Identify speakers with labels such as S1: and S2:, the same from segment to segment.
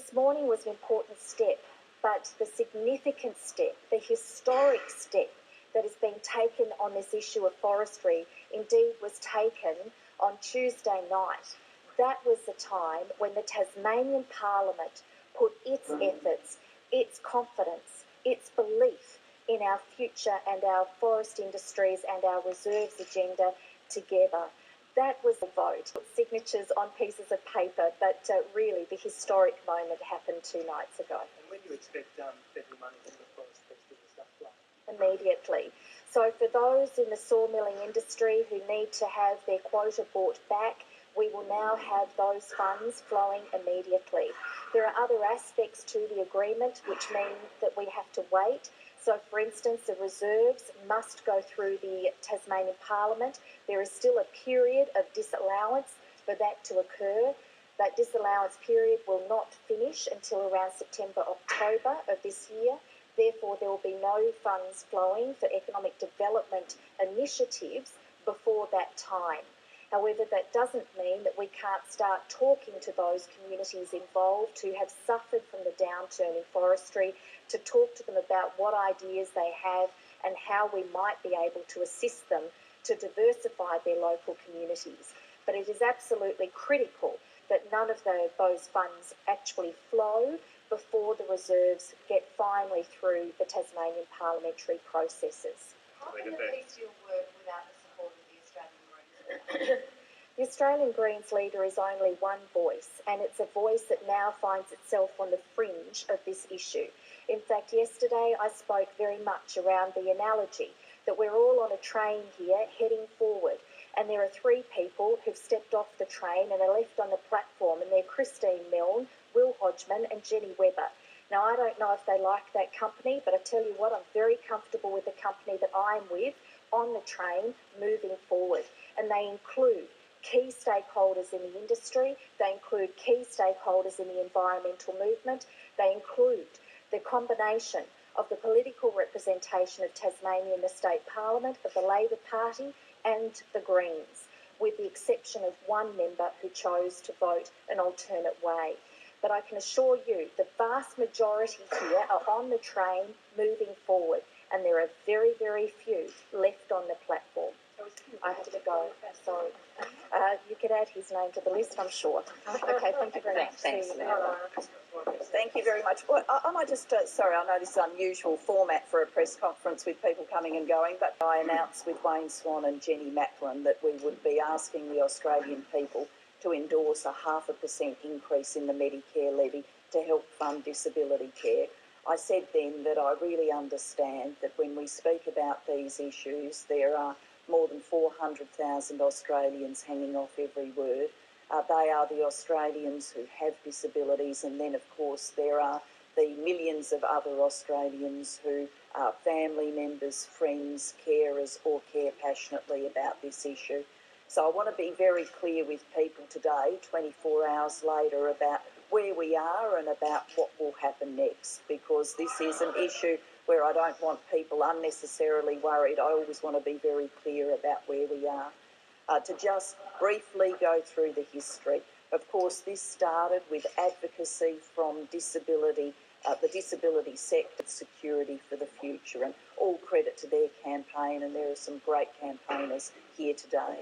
S1: This morning was an important step, but the significant step, the historic step that has been taken on this issue of forestry, indeed was taken on Tuesday night. That was the time when the Tasmanian Parliament put its efforts, its confidence, its belief in our future and our forest industries and our reserves agenda together. That was the vote. Signatures on pieces of paper, but really the historic moment happened 2 nights ago.
S2: And when do you expect federal money from the forest festival to start flowing?
S1: Immediately. So for those in the sawmilling industry who need to have their quota bought back, we will now have those funds flowing immediately. There are other aspects to the agreement which mean that we have to wait. So, for instance, the reserves must go through the Tasmanian Parliament. There is still a period of disallowance for that to occur. That disallowance period will not finish until around September, October of this year. Therefore, there will be no funds flowing for economic development initiatives before that time. However, that doesn't mean that we can't start talking to those communities involved who have suffered from the downturn in forestry, to talk to them about what ideas they have and how we might be able to assist them to diversify their local communities. But it is absolutely critical that none of those funds actually flow before the reserves get finally through the Tasmanian parliamentary processes.
S3: How can the peace deal work without the support of the Australian Greens?
S1: The Australian Greens leader is only one voice, and it's a voice that now finds itself on the fringe of this issue. In fact, yesterday I spoke very much around the analogy that we're all on a train here heading forward, and there are 3 people who've stepped off the train and are left on the platform, and they're Christine Milne, Will Hodgman and Jenny Webber. Now, I don't know if they like that company, but I tell you what, I'm very comfortable with the company that I'm with on the train moving forward, and they include key stakeholders in the industry, they include key stakeholders in the environmental movement, they include the combination of the political representation of Tasmania in the state parliament, of the Labor Party and the Greens, with the exception of one member who chose to vote an alternate way. But I can assure you the vast majority here are on the train moving forward, and there are very, very few left on the platform. I have to go, sorry. You could add his name to the list, I'm sure. Okay, thank you very much.
S4: Thanks, Thank you very much. Well, I might just, sorry, I know this is an unusual format for a press conference with people coming and going, but I announced with Wayne Swan and Jenny Macklin that we would be asking the Australian people to endorse a 0.5% increase in the Medicare levy to help fund disability care. I said then that I really understand that when we speak about these issues, there are more than 400,000 Australians hanging off every word. They are the Australians who have disabilities, and then, of course, there are the millions of other Australians who are family members, friends, carers, or care passionately about this issue. So I want to be very clear with people today, 24 hours later, about where we are and about what will happen next, because this is an issue where I don't want people unnecessarily worried. I always want to be very clear about where we are. To just briefly go through the history. Of course, this started with advocacy from disability, the disability sector, security for the future, and all credit to their campaign, and there are some great campaigners here today.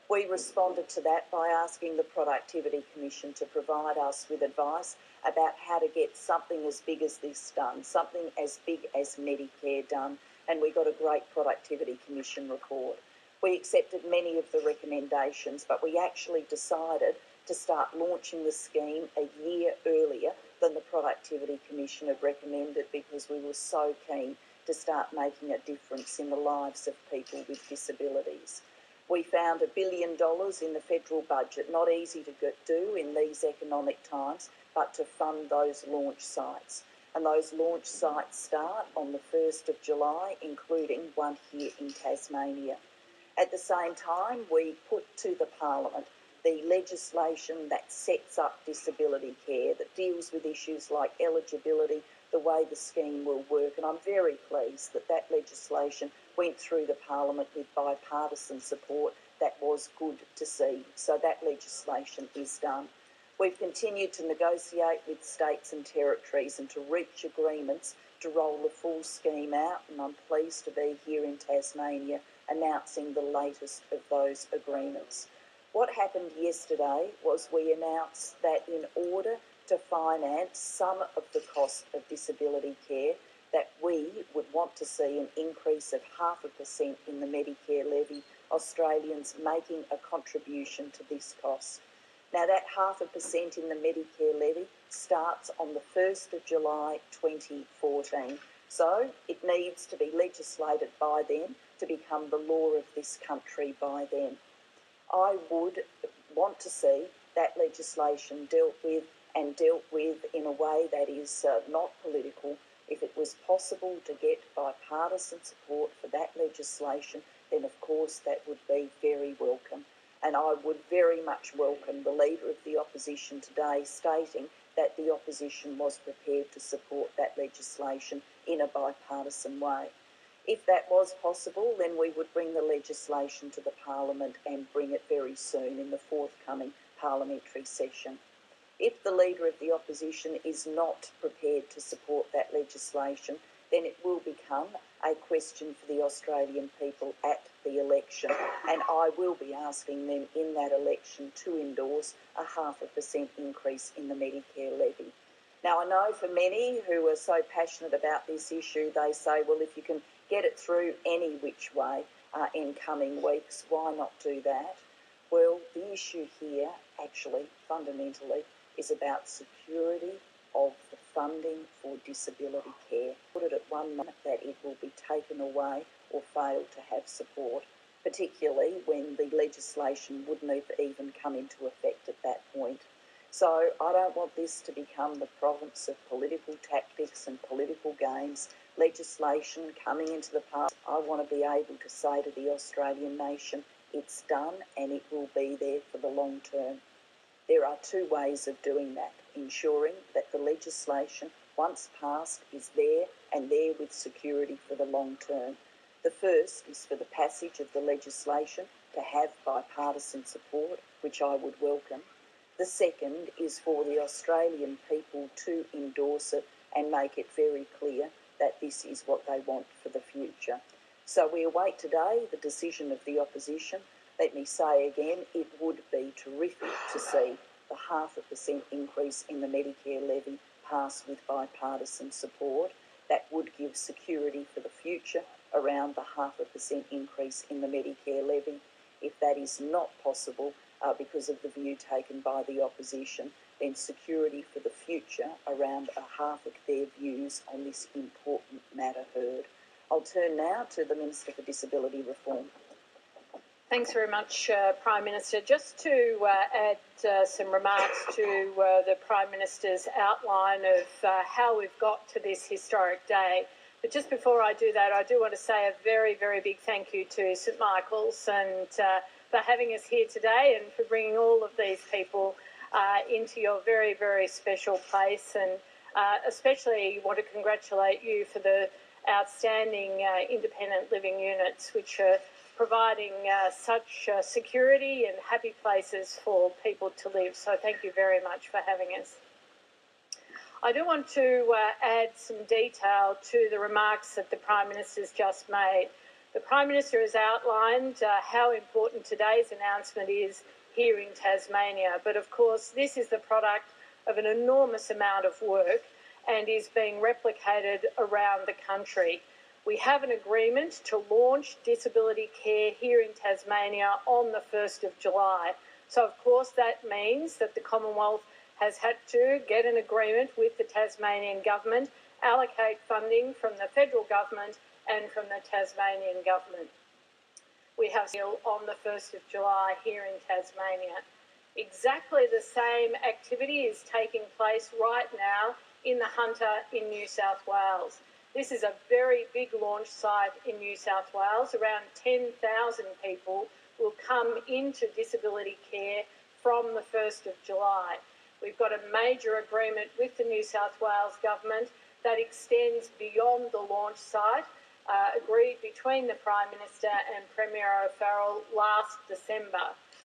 S4: We responded to that by asking the Productivity Commission to provide us with advice about how to get something as big as this done, something as big as Medicare done, and we got a great Productivity Commission report. We accepted many of the recommendations, but we actually decided to start launching the scheme a year earlier than the Productivity Commission had recommended, because we were so keen to start making a difference in the lives of people with disabilities. We found $1 billion in the federal budget, not easy to do in these economic times, but to fund those launch sites. And those launch sites start on the 1st of July, including one here in Tasmania. At the same time, we put to the Parliament the legislation that sets up disability care, that deals with issues like eligibility, the way the scheme will work, and I'm very pleased that that legislation went through the Parliament with bipartisan support. That was good to see. So that legislation is done. We've continued to negotiate with states and territories and to reach agreements to roll the full scheme out, and I'm pleased to be here in Tasmania announcing the latest of those agreements. What happened yesterday was we announced that in order to finance some of the cost of disability care, that we would want to see an increase of 0.5% in the Medicare levy, Australians making a contribution to this cost. Now, that 0.5% in the Medicare levy starts on the 1st of July 2014, so it needs to be legislated by then to become the law of this country by then. I would want to see that legislation dealt with in a way that is not political. If it was possible to get bipartisan support for that legislation, then of course that would be very welcome. And I would very much welcome the Leader of the Opposition today stating that the Opposition was prepared to support that legislation in a bipartisan way. If that was possible, then we would bring the legislation to the Parliament and bring it very soon in the forthcoming parliamentary session. If the Leader of the Opposition is not prepared to support that legislation, then it will become a question for the Australian people at the election, and I will be asking them in that election to endorse a 0.5% increase in the Medicare levy. Now, I know for many who are so passionate about this issue, they say, well, if you can get it through any which way in coming weeks, why not do that? Well, the issue here, actually, fundamentally, is about security of the funding for disability care. Put it at one moment that it will be taken away or fail to have support, particularly when the legislation wouldn't have even come into effect at that point. So I don't want this to become the province of political tactics and political games. Legislation coming into the Parliament, I want to be able to say to the Australian nation, it's done and it will be there for the long term. There are two ways of doing that, ensuring that the legislation, once passed, is there and there with security for the long term. The first is for the passage of the legislation to have bipartisan support, which I would welcome. The second is for the Australian people to endorse it and make it very clear that this is what they want for the future. So we await today the decision of the opposition. Let me say again, it would be terrific to see the 0.5% increase in the Medicare levy passed with bipartisan support. That would give security for the future around the 0.5% increase in the Medicare levy. If that is not possible because of the view taken by the opposition, then security for the future around a half of their views on this important matter heard. I'll turn now to the Minister for Disability Reform.
S5: Thanks very much, Prime Minister. Just to add some remarks to the Prime Minister's outline of how we've got to this historic day. But just before I do that, I do want to say a very, very big thank you to St Michael's and for having us here today and for bringing all of these people into your very, very special place. And especially want to congratulate you for the outstanding independent living units, which are providing such security and happy places for people to live. So thank you very much for having us. I do want to add some detail to the remarks that the Prime Minister's just made. The Prime Minister has outlined how important today's announcement is here in Tasmania, but of course this is the product of an enormous amount of work and is being replicated around the country. We have an agreement to launch disability care here in Tasmania on the 1st of July. So, of course, that means that the Commonwealth has had to get an agreement with the Tasmanian Government, allocate funding from the federal government and from the Tasmanian Government. We have still on the 1st of July here in Tasmania. Exactly the same activity is taking place right now in the Hunter in New South Wales. This is a very big launch site in New South Wales. Around 10,000 people will come into disability care from the 1st of July. We've got a major agreement with the New South Wales Government that extends beyond the launch site, agreed between the Prime Minister and Premier O'Farrell last December.